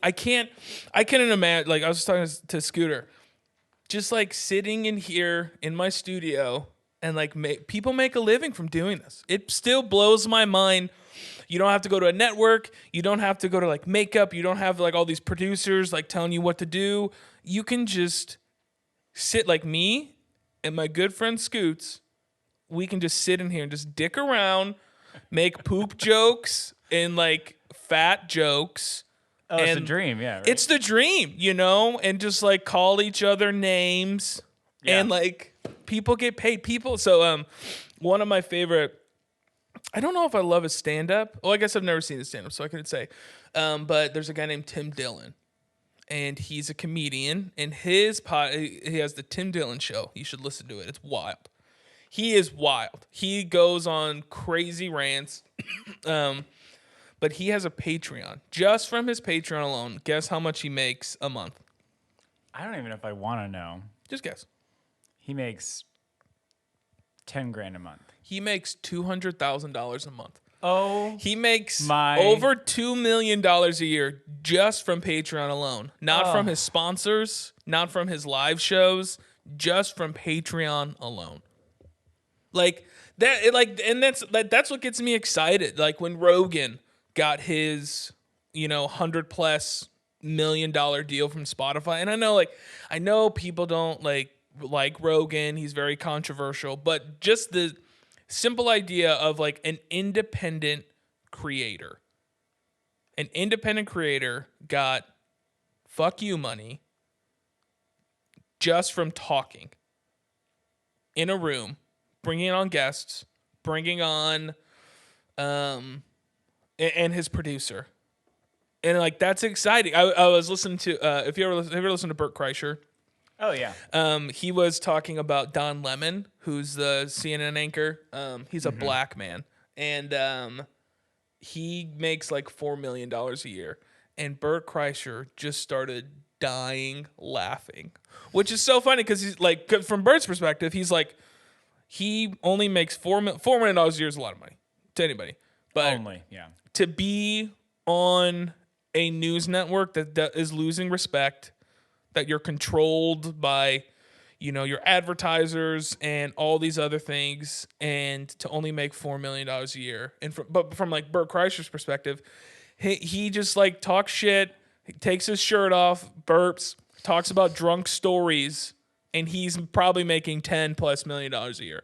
I can't imagine. Like I was talking to Scooter, just like sitting in here in my studio and like people make a living from doing this. It still blows my mind. You don't have to go to a network. You don't have to go to like makeup. You don't have like all these producers like telling you what to do. You can just sit like me and my good friend Scoots. We can just sit in here and just dick around, make poop jokes and like fat jokes. Oh, it's a dream, yeah. Right? It's the dream, you know, and just like call each other names and like people get paid. So one of my favorite, I don't know if I love his stand-up. Well, I guess I've never seen his stand-up, so I couldn't say. But there's a guy named Tim Dillon, and he's a comedian, and he has the Tim Dillon Show. You should listen to it. It's wild. He is wild. He goes on crazy rants. But he has a Patreon. Just from his Patreon alone, guess how much he makes a month? I don't even know if I want to know. Just guess. He makes $10,000 a month. He makes $200,000 a month. Oh, he makes over $2 million a year just from Patreon alone. Not from his sponsors, not from his live shows, just from Patreon alone. Like that, and that's what gets me excited. Like when Rogan got his, $100+ million deal from Spotify, and I know people don't like Rogan. He's very controversial, but just the simple idea of like an independent creator got fuck you money just from talking in a room, bringing on guests, bringing on and his producer. And like that's exciting. I was listening to have you ever listened to Bert Kreischer? Oh yeah. He was talking about Don Lemon, who's the CNN anchor. He's a black man, and he makes like $4 million a year. And Bert Kreischer just started dying laughing, which is so funny because he's like, from Bert's perspective, he's like, he only makes $4 million a year is a lot of money to anybody, but to be on a news network that is losing respect, that you're controlled by, your advertisers and all these other things, and to only make $4 million a year. But from like Bert Kreischer's perspective, he just like talks shit, he takes his shirt off, burps, talks about drunk stories, and he's probably making $10+ million a year.